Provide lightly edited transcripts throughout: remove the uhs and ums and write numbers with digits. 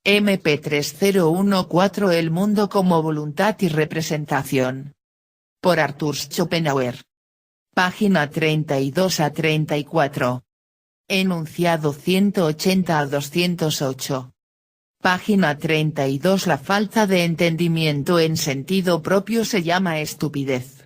MP3014 El mundo como voluntad y representación. Por Arthur Schopenhauer. Página 32 a 34. Enunciado 180 a 208. Página 32 La falta de entendimiento en sentido propio se llama estupidez.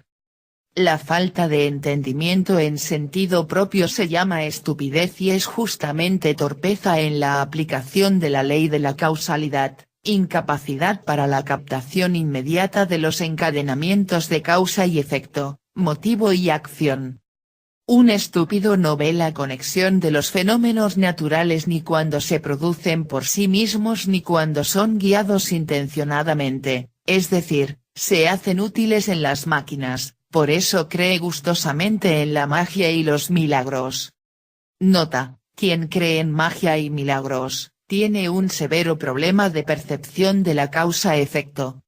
La falta de entendimiento en sentido propio se llama estupidez y es justamente torpeza en la aplicación de la ley de la causalidad, incapacidad para la captación inmediata de los encadenamientos de causa y efecto, motivo y acción. Un estúpido no ve la conexión de los fenómenos naturales ni cuando se producen por sí mismos ni cuando son guiados intencionadamente, es decir, se hacen útiles en las máquinas, por eso cree gustosamente en la magia y los milagros. Nota: quien cree en magia y milagros, tiene un severo problema de percepción de la causa-efecto.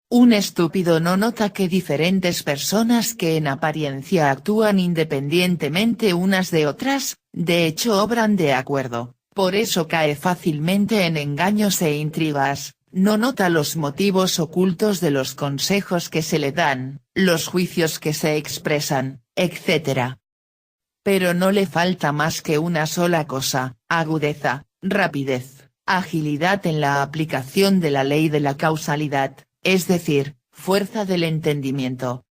Un estúpido no nota que diferentes personas que en apariencia actúan independientemente unas de otras, de hecho obran de acuerdo, por eso cae fácilmente en engaños e intrigas, no nota los motivos ocultos de los consejos que se le dan, los juicios que se expresan, etc. Pero no le falta más que una sola cosa: agudeza, rapidez, agilidad en la aplicación de la ley de la causalidad, es decir, fuerza del entendimiento.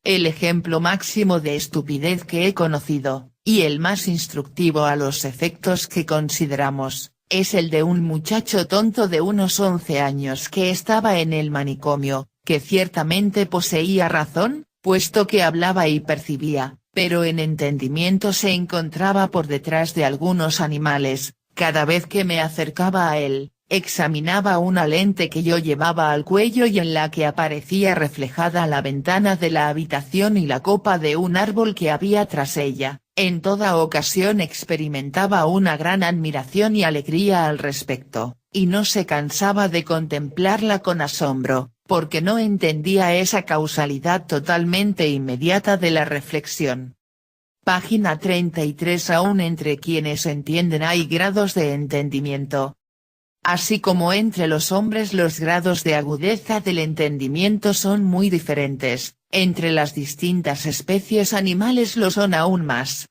El ejemplo máximo de estupidez que he conocido, y el más instructivo a los efectos que consideramos, es el de un muchacho tonto de unos 11 años que estaba en el manicomio, que ciertamente poseía razón, puesto que hablaba y percibía, pero en entendimiento se encontraba por detrás de algunos animales. Cada vez que me acercaba a él, examinaba una lente que yo llevaba al cuello y en la que aparecía reflejada la ventana de la habitación y la copa de un árbol que había tras ella. En toda ocasión experimentaba una gran admiración y alegría al respecto, y no se cansaba de contemplarla con asombro, porque no entendía esa causalidad totalmente inmediata de la reflexión. Página 33 Aún entre quienes entienden hay grados de entendimiento. Así como entre los hombres los grados de agudeza del entendimiento son muy diferentes, entre las distintas especies animales lo son aún más.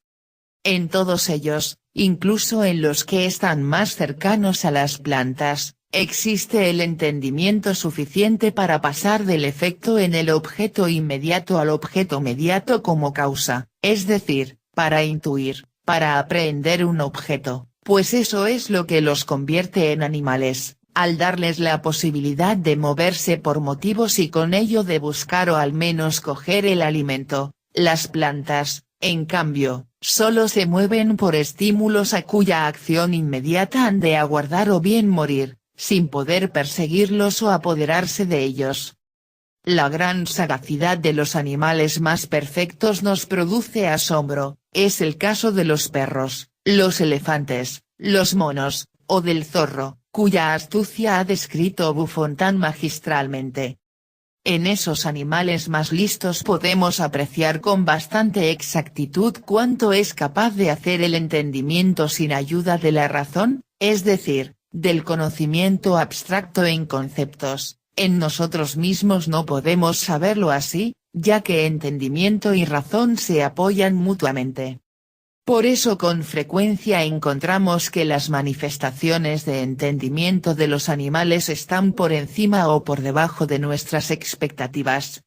En todos ellos, incluso en los que están más cercanos a las plantas, existe el entendimiento suficiente para pasar del efecto en el objeto inmediato al objeto mediato como causa, es decir, para intuir, para aprehender un objeto, pues eso es lo que los convierte en animales, al darles la posibilidad de moverse por motivos y con ello de buscar o al menos coger el alimento. Las plantas, en cambio, solo se mueven por estímulos a cuya acción inmediata han de aguardar o bien morir, sin poder perseguirlos o apoderarse de ellos. La gran sagacidad de los animales más perfectos nos produce asombro, es el caso de los perros, los elefantes, los monos, o del zorro, cuya astucia ha descrito Buffon tan magistralmente. En esos animales más listos podemos apreciar con bastante exactitud cuánto es capaz de hacer el entendimiento sin ayuda de la razón, es decir, del conocimiento abstracto en conceptos. En nosotros mismos no podemos saberlo así, ya que entendimiento y razón se apoyan mutuamente. Por eso con frecuencia encontramos que las manifestaciones de entendimiento de los animales están por encima o por debajo de nuestras expectativas.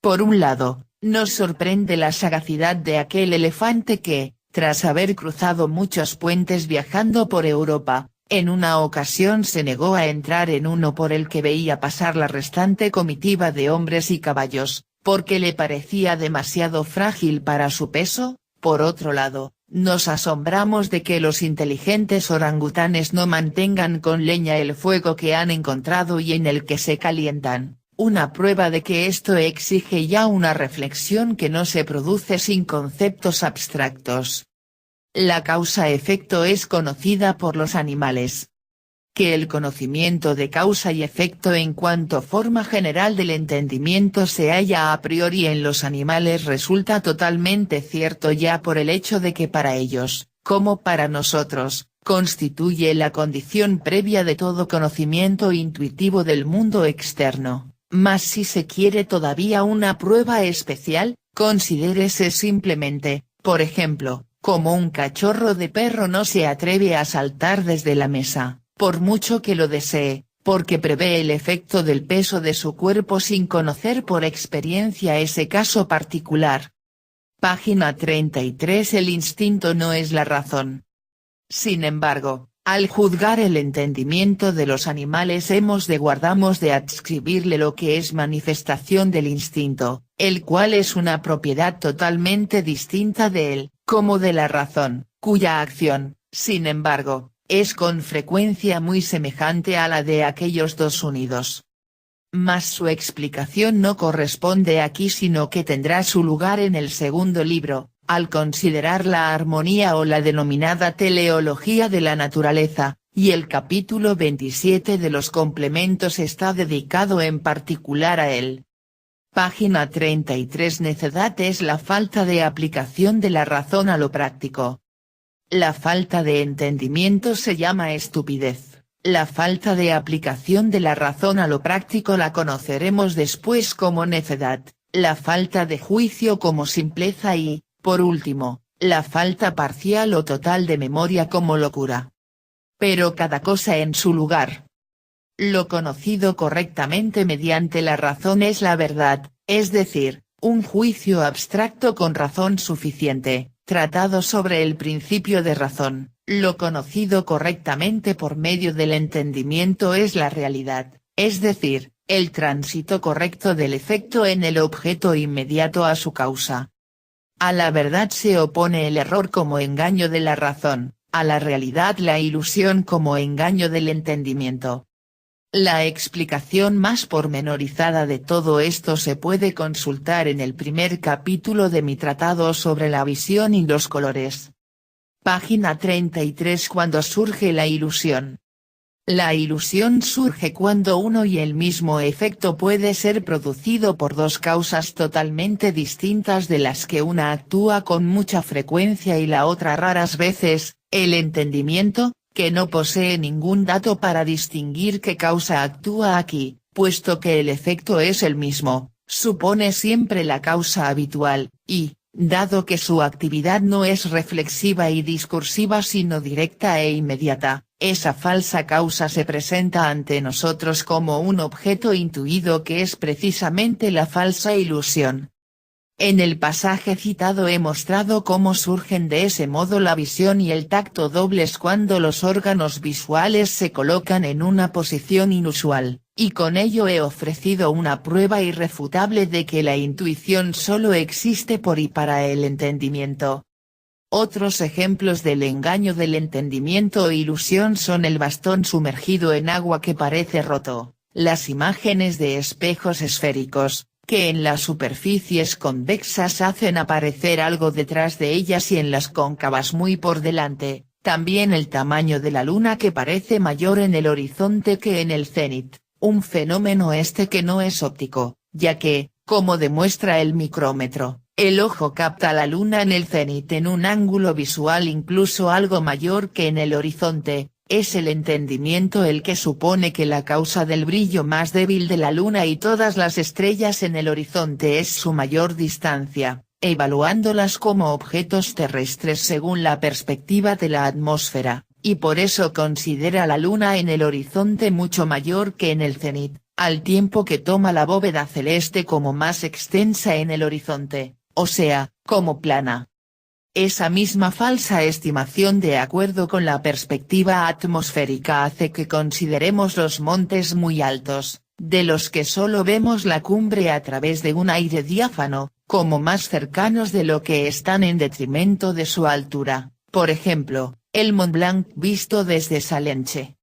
Por un lado, nos sorprende la sagacidad de aquel elefante que, tras haber cruzado muchos puentes viajando por Europa, en una ocasión se negó a entrar en uno por el que veía pasar la restante comitiva de hombres y caballos, porque le parecía demasiado frágil para su peso. Por otro lado, nos asombramos de que los inteligentes orangutanes no mantengan con leña el fuego que han encontrado y en el que se calientan, una prueba de que esto exige ya una reflexión que no se produce sin conceptos abstractos. La causa-efecto es conocida por los animales. Que el conocimiento de causa y efecto en cuanto forma general del entendimiento se halla a priori en los animales resulta totalmente cierto ya por el hecho de que para ellos, como para nosotros, constituye la condición previa de todo conocimiento intuitivo del mundo externo, mas si se quiere todavía una prueba especial, considérese simplemente, por ejemplo, como un cachorro de perro no se atreve a saltar desde la mesa, por mucho que lo desee, porque prevé el efecto del peso de su cuerpo sin conocer por experiencia ese caso particular. Página 33. El instinto no es la razón. Sin embargo, al juzgar el entendimiento de los animales guardamos de adscribirle lo que es manifestación del instinto, el cual es una propiedad totalmente distinta de él, como de la razón, cuya acción, sin embargo, es con frecuencia muy semejante a la de aquellos dos unidos. Mas su explicación no corresponde aquí, sino que tendrá su lugar en el segundo libro, al considerar la armonía o la denominada teleología de la naturaleza, y el capítulo 27 de los complementos está dedicado en particular a él. Página 33. Necedad es la falta de aplicación de la razón a lo práctico. La falta de entendimiento se llama estupidez, la falta de aplicación de la razón a lo práctico la conoceremos después como necedad, la falta de juicio como simpleza y, por último, la falta parcial o total de memoria como locura. Pero cada cosa en su lugar. Lo conocido correctamente mediante la razón es la verdad, es decir, un juicio abstracto con razón suficiente, tratado sobre el principio de razón. Lo conocido correctamente por medio del entendimiento es la realidad, es decir, el tránsito correcto del efecto en el objeto inmediato a su causa. A la verdad se opone el error como engaño de la razón, a la realidad la ilusión como engaño del entendimiento. La explicación más pormenorizada de todo esto se puede consultar en el primer capítulo de mi tratado sobre la visión y los colores. Página 33. Cuando surge la ilusión. La ilusión surge cuando uno y el mismo efecto puede ser producido por dos causas totalmente distintas de las que una actúa con mucha frecuencia y la otra raras veces, el entendimiento, que no posee ningún dato para distinguir qué causa actúa aquí, puesto que el efecto es el mismo, supone siempre la causa habitual, y, dado que su actividad no es reflexiva y discursiva sino directa e inmediata, esa falsa causa se presenta ante nosotros como un objeto intuido que es precisamente la falsa ilusión. En el pasaje citado he mostrado cómo surgen de ese modo la visión y el tacto dobles cuando los órganos visuales se colocan en una posición inusual, y con ello he ofrecido una prueba irrefutable de que la intuición solo existe por y para el entendimiento. Otros ejemplos del engaño del entendimiento o ilusión son el bastón sumergido en agua que parece roto, las imágenes de espejos esféricos, que en las superficies convexas hacen aparecer algo detrás de ellas y en las cóncavas muy por delante, también el tamaño de la luna que parece mayor en el horizonte que en el cenit, un fenómeno que no es óptico, ya que, como demuestra el micrómetro, el ojo capta la luna en el cenit en un ángulo visual incluso algo mayor que en el horizonte. Es el entendimiento el que supone que la causa del brillo más débil de la luna y todas las estrellas en el horizonte es su mayor distancia, evaluándolas como objetos terrestres según la perspectiva de la atmósfera, y por eso considera la luna en el horizonte mucho mayor que en el cenit, al tiempo que toma la bóveda celeste como más extensa en el horizonte, o sea, como plana. Esa misma falsa estimación de acuerdo con la perspectiva atmosférica hace que consideremos los montes muy altos, de los que solo vemos la cumbre a través de un aire diáfano, como más cercanos de lo que están en detrimento de su altura, por ejemplo, el Mont Blanc visto desde Salenche.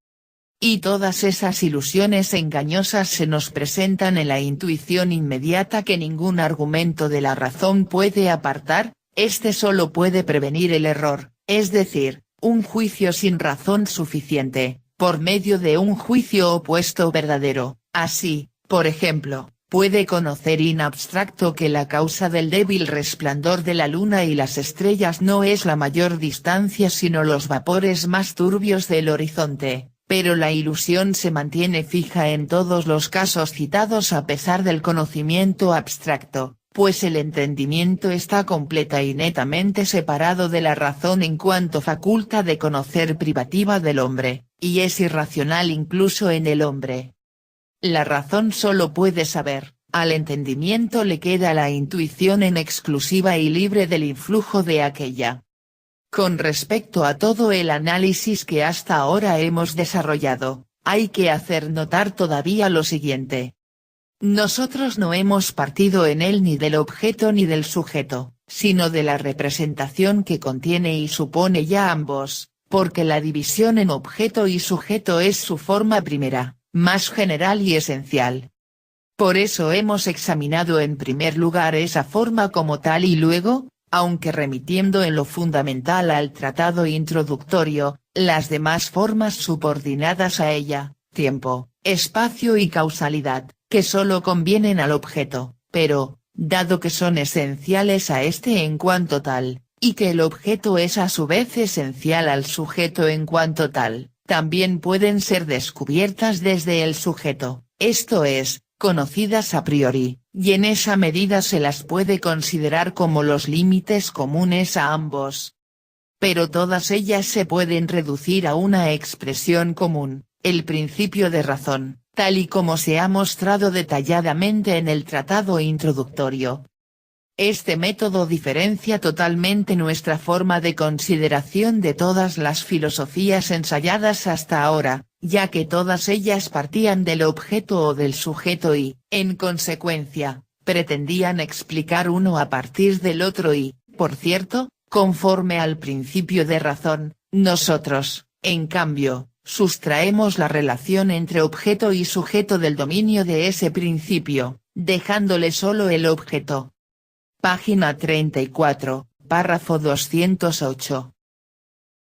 Y todas esas ilusiones engañosas se nos presentan en la intuición inmediata que ningún argumento de la razón puede apartar. Solo puede prevenir el error, es decir, un juicio sin razón suficiente, por medio de un juicio opuesto verdadero. Así, por ejemplo, puede conocer in abstracto que la causa del débil resplandor de la luna y las estrellas no es la mayor distancia sino los vapores más turbios del horizonte, pero la ilusión se mantiene fija en todos los casos citados a pesar del conocimiento abstracto, pues el entendimiento está completa y netamente separado de la razón en cuanto facultad de conocer privativa del hombre, y es irracional incluso en el hombre. La razón solo puede saber, al entendimiento le queda la intuición en exclusiva y libre del influjo de aquella. Con respecto a todo el análisis que hasta ahora hemos desarrollado, hay que hacer notar todavía lo siguiente. Nosotros no hemos partido en él ni del objeto ni del sujeto, sino de la representación que contiene y supone ya ambos, porque la división en objeto y sujeto es su forma primera, más general y esencial. Por eso hemos examinado en primer lugar esa forma como tal y luego, aunque remitiendo en lo fundamental al tratado introductorio, las demás formas subordinadas a ella, tiempo, espacio y causalidad, que solo convienen al objeto, pero, dado que son esenciales a este en cuanto tal, y que el objeto es a su vez esencial al sujeto en cuanto tal, también pueden ser descubiertas desde el sujeto, esto es, conocidas a priori, y en esa medida se las puede considerar como los límites comunes a ambos. Pero todas ellas se pueden reducir a una expresión común, el principio de razón, tal y como se ha mostrado detalladamente en el tratado introductorio. Este método diferencia totalmente nuestra forma de consideración de todas las filosofías ensayadas hasta ahora, ya que todas ellas partían del objeto o del sujeto y, en consecuencia, pretendían explicar uno a partir del otro y, por cierto, conforme al principio de razón, nosotros, en cambio, sustraemos la relación entre objeto y sujeto del dominio de ese principio, dejándole solo el objeto. Página 34, párrafo 208.